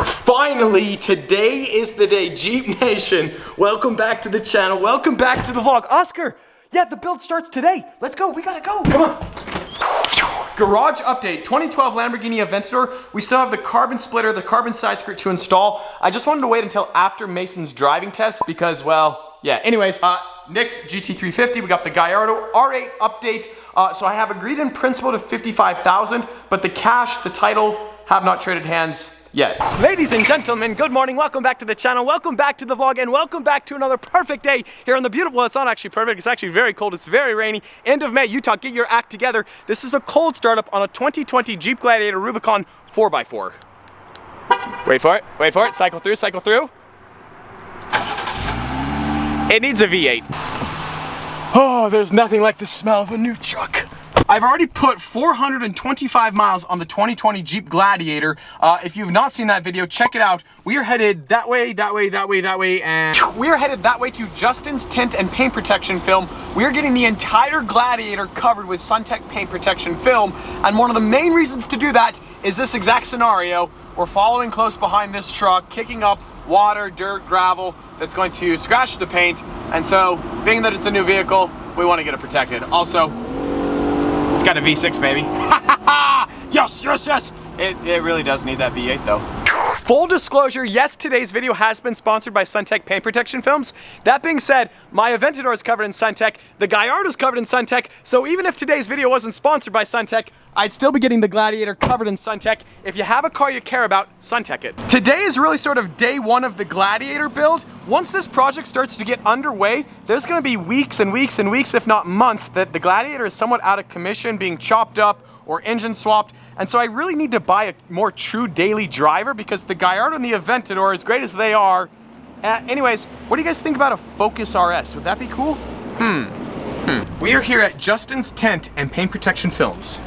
Finally, today is the day. Jeep Nation, welcome back to the channel. Welcome back to the vlog. Oscar, yeah, the build starts today. Let's go, we gotta go. Come on. Garage update, 2012 Lamborghini Aventador. We still have the carbon splitter, the carbon side skirt to install. I just wanted to wait until after Mason's driving test because, well, yeah. Anyways, Nick's GT350, we got the Gallardo R8 update. So I have agreed in principle to $55,000, but the cash, the title, have not traded hands yet. Ladies and gentlemen, good morning. Welcome back to the channel. Welcome back to the vlog, and welcome back to another perfect day here on the beautiful, well, it's not actually perfect. It's actually very cold. It's very rainy. End of May, Utah. Get your act together. This is a cold startup on a 2020 Jeep Gladiator Rubicon 4x4. Wait for it. Wait for it. Cycle through. Cycle through. It needs a V8. Oh, there's nothing like the smell of a new truck. I've already put 425 miles on the 2020 Jeep Gladiator. If you've not seen that video, check it out. We are headed that way, that way, that way, that way, and we are headed that way to Justin's Tint and Paint Protection Film. We are getting the entire Gladiator covered with SunTek Paint Protection Film, and one of the main reasons to do that is this exact scenario. We're following close behind this truck, kicking up water, dirt, gravel that's going to scratch the paint, and so, being that it's a new vehicle, we want to get it protected. Also, it's got a V6, baby. Yes, yes, yes. It really does need that V8 though. Full disclosure, yes, today's video has been sponsored by SunTek Paint Protection Films. That being said, my Aventador is covered in SunTek, the Gallardo is covered in SunTek, so even if today's video wasn't sponsored by SunTek, I'd still be getting the Gladiator covered in SunTek. If you have a car you care about, SunTek it. Today is really sort of day one of the Gladiator build. Once this project starts to get underway, there's gonna be weeks and weeks and weeks, if not months, that the Gladiator is somewhat out of commission, being chopped up or engine swapped. And so I really need to buy a more true daily driver because the Gallardo and the Aventador, as great as they are, anyways, what do you guys think about a Focus RS? Would that be cool? We are here at Justin's Tint and Paint Protection Films.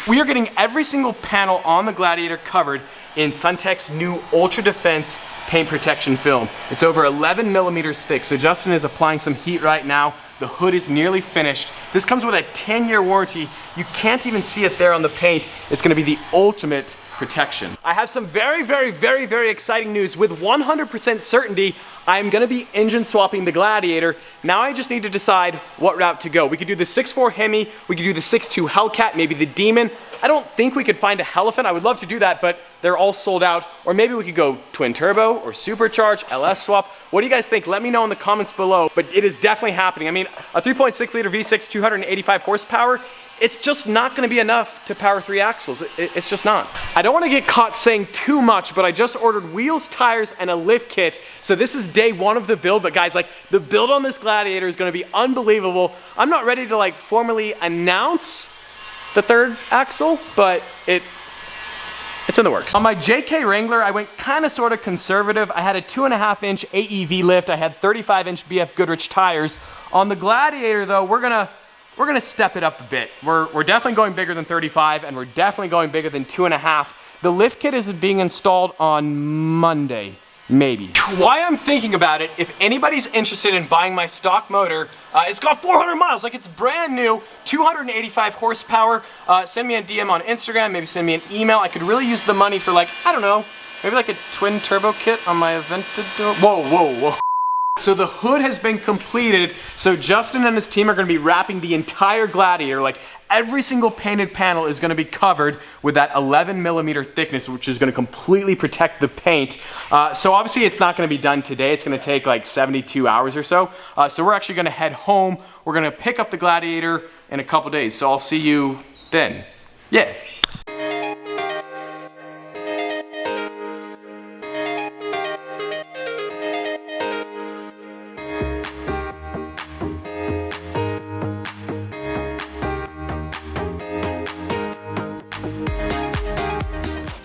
We are getting every single panel on the Gladiator covered in SunTek's new Ultra Defense paint protection film. It's over 11 millimeters thick, so Justin is applying some heat right now. The hood is nearly finished. This comes with a 10-year warranty. You can't even see it there on the paint. It's gonna be the ultimate protection. I have some very, very, very, very exciting news. With 100% certainty, I'm gonna be engine swapping the Gladiator. Now I just need to decide what route to go. We could do the 6.4 Hemi, we could do the 6.2 Hellcat, maybe the Demon. I don't think we could find a Elephant. I would love to do that, but they're all sold out. Or maybe we could go twin turbo or supercharged, LS swap. What do you guys think? Let me know in the comments below, but it is definitely happening. I mean, a 3.6 liter V6, 285 horsepower, it's just not gonna be enough to power 3 axles. It's just not. I don't wanna get caught saying too much, but I just ordered wheels, tires, and a lift kit. So this is day one of the build, but guys, like, the build on this Gladiator is gonna be unbelievable. I'm not ready to like formally announce the third axle, but it's in the works. On my JK Wrangler, I went kind of sort of conservative. I had a 2.5-inch AEV lift. I had 35-inch BF Goodrich tires. On the Gladiator though, we're gonna step it up a bit. We're definitely going bigger than 35, and we're definitely going bigger than 2.5. The lift kit is being installed on Monday, maybe. Why I'm thinking about it, if anybody's interested in buying my stock motor, it's got 400 miles, like it's brand new, 285 horsepower. Send me a DM on Instagram, maybe send me an email. I could really use the money for, like, I don't know, maybe like a twin turbo kit on my Aventador. Whoa, whoa, whoa. So the hood has been completed, so Justin and his team are gonna be wrapping the entire Gladiator. Like, every single painted panel is gonna be covered with that 11 millimeter thickness, which is gonna completely protect the paint. So obviously it's not gonna be done today. It's gonna take like 72 hours or so. So we're actually gonna head home. We're gonna pick up the Gladiator in a couple days. So I'll see you then. Yeah.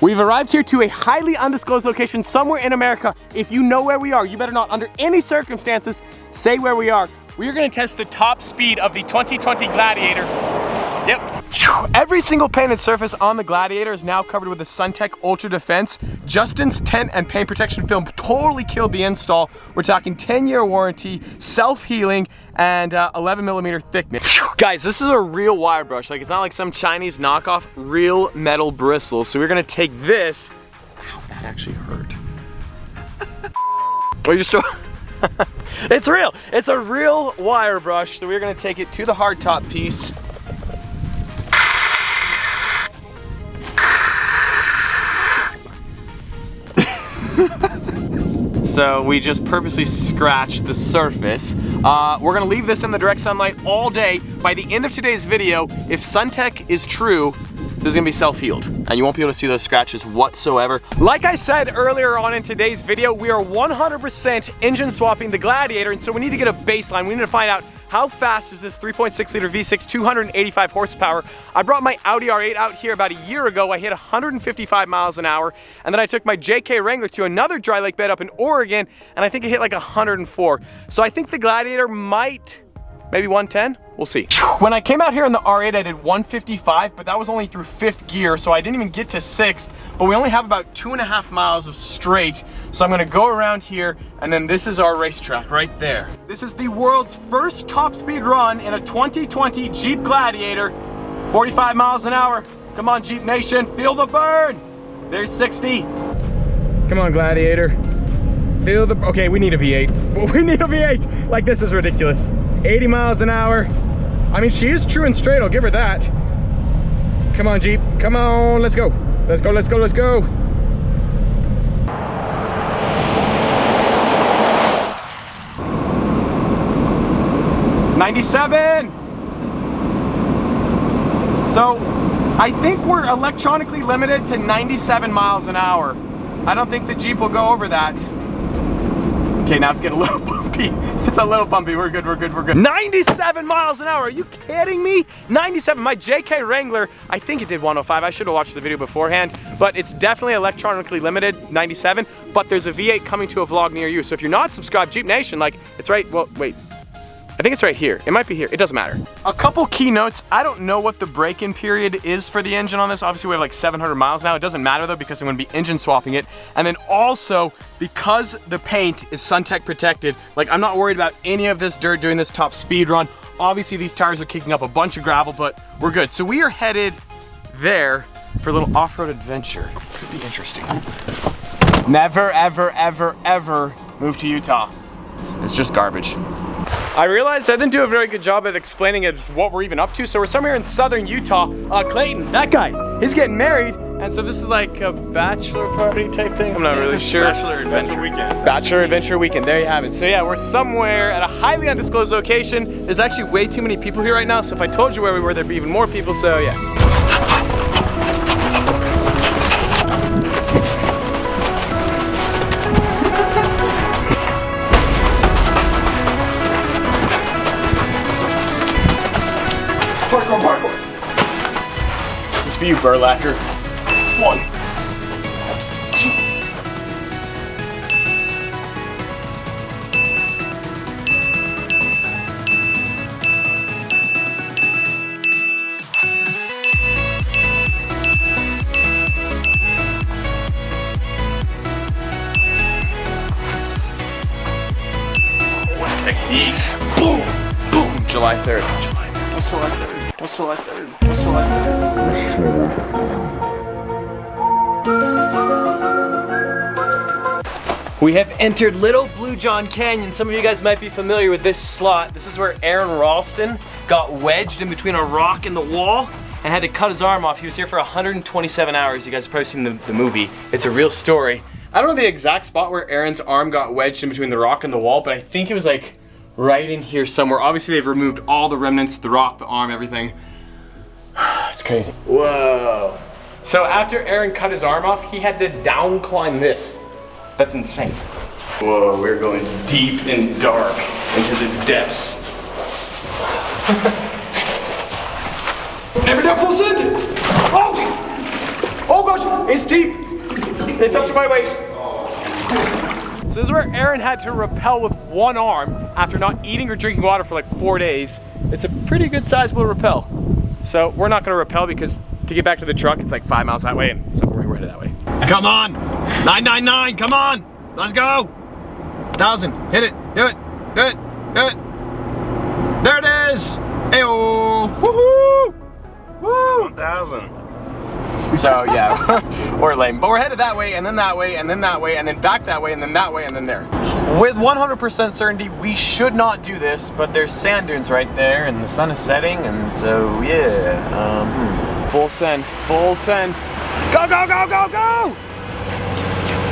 We've arrived here to a highly undisclosed location somewhere in America. If you know where we are, you better not, under any circumstances, say where we are. We are gonna test the top speed of the 2020 Gladiator. Yep. Every single painted surface on the Gladiator is now covered with the SunTek Ultra Defense. Justin's tint and paint protection film totally killed the install. We're talking 10-year warranty, self-healing, and 11mm thickness. Guys, this is a real wire brush. Like, it's not like some Chinese knockoff, real metal bristles. So we're gonna take this. Ow, that actually hurt. Or you just throw. It's real. It's a real wire brush. So we're gonna take it to the hardtop piece. So we just purposely scratched the surface. We're gonna leave this in the direct sunlight all day. By the end of today's video, if SunTek is true, this is gonna be self-healed and you won't be able to see those scratches whatsoever. Like I said earlier on in today's video, we are 100% engine swapping the Gladiator, and so we need to get a baseline. We need to find out how fast is this 3.6 liter V6, 285 horsepower. I brought my Audi R8 out here about a year ago. I hit 155 miles an hour, and then I took my JK Wrangler to another dry lake bed up in Oregon, and I think it hit like 104. So I think the Gladiator might, maybe 110, we'll see. When I came out here in the R8, I did 155, but that was only through 5th gear, so I didn't even get to 6th, but we only have about 2.5 miles of straight. So I'm gonna go around here, and then this is our racetrack right there. This is the world's first top speed run in a 2020 Jeep Gladiator, 45 miles an hour. Come on, Jeep Nation, feel the burn. There's 60. Come on, Gladiator. Feel the, okay, we need a V8. We need a V8. Like, this is ridiculous. 80 miles an hour. I mean, she is true and straight, I'll give her that. Come on, Jeep, come on, let's go. Let's go, let's go, let's go. '97. So, I think we're electronically limited to 97 miles an hour. I don't think the Jeep will go over that. Okay, now it's getting a little bumpy. It's a little bumpy. We're good, we're good, we're good. 97 miles an hour, are you kidding me? 97, my JK Wrangler, I think it did 105. I should have watched the video beforehand, but it's definitely electronically limited, 97, but there's a V8 coming to a vlog near you. So if you're not subscribed, Jeep Nation, like, it's right, well, wait. I think it's right here. It might be here. It doesn't matter. A couple key notes. I don't know what the break-in period is for the engine on this. Obviously, we have like 700 miles now. It doesn't matter though because I'm gonna be engine swapping it. And then also, because the paint is SunTek protected, like I'm not worried about any of this dirt during this top speed run. Obviously, these tires are kicking up a bunch of gravel, but we're good. So we are headed there for a little off-road adventure. Could be interesting. Never, ever, ever, ever move to Utah. It's just garbage. I realized I didn't do a very good job at explaining what we're even up to. So we're somewhere in southern Utah. Clayton, that guy, he's getting married. And so this is like a bachelor party type thing. I'm not really sure. Bachelor adventure weekend. Bachelor adventure weekend, there you have it. So yeah, we're somewhere at a highly undisclosed location. There's actually way too many people here right now. So if I told you where we were, there'd be even more people, so yeah. Parkour. This for you, Burlacker. 1. What technique. Boom! Boom! July 3rd. What's July 3rd? What's July 3rd? What's July 3rd? We have entered Little Blue John Canyon. Some of you guys might be familiar with this slot. This is where Aaron Ralston got wedged in between a rock and the wall and had to cut his arm off. He was here for 127 hours. You guys have probably seen the movie. It's a real story. I don't know the exact spot where Aaron's arm got wedged in between the rock and the wall, but I think it was like right in here somewhere. Obviously they've removed all the remnants, the rock, the arm, everything. It's crazy. Whoa. So after Aaron cut his arm off, he had to down climb this. That's insane. Whoa, we're going deep and dark into the depths. Never done full send. Oh, jeez. Oh gosh, it's deep. It's up to my waist. So this is where Aaron had to rappel with one arm after not eating or drinking water for like 4 days. It's a pretty good sizable rappel. So we're not gonna rappel because to get back to the truck, it's like 5 miles that way, and so we're headed that way. Come on, 999, come on, let's go. 1,000, hit it, do it, do it, do it. There it is. Ayo, woohoo, woo. 1,000. So yeah, we're lame, but we're headed that way, and then that way, and then that way, and then back that way, and then that way, and then there. With 100% certainty, we should not do this, but there's sand dunes right there, and the sun is setting, and so yeah. Full send, full send. Go, go, go, go, go! Yes, yes, yes.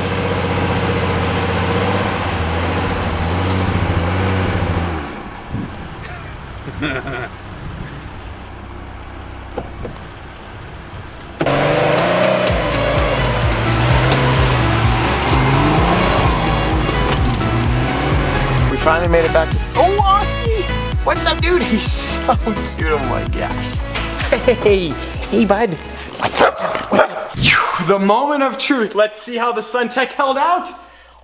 We finally made it back to... Oh, Oski! What's up, dude? He's so cute, oh my gosh. Hey, hey, bud. What's up? What's up? The moment of truth. Let's see how the SunTek held out.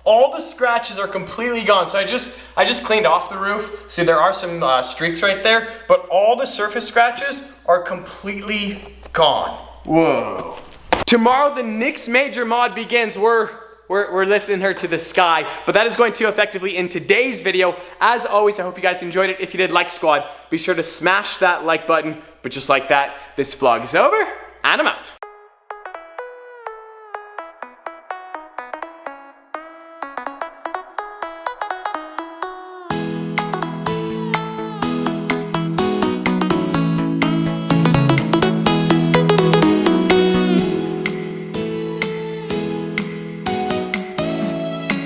All the scratches are completely gone. So I just cleaned off the roof. See, there are some streaks right there, but all the surface scratches are completely gone. Whoa. Tomorrow the next major mod begins. We're lifting her to the sky, but that is going to effectively end today's video. As always, I hope you guys enjoyed it. If you did, like squad, be sure to smash that like button. But just like that, this vlog is over, and I'm out.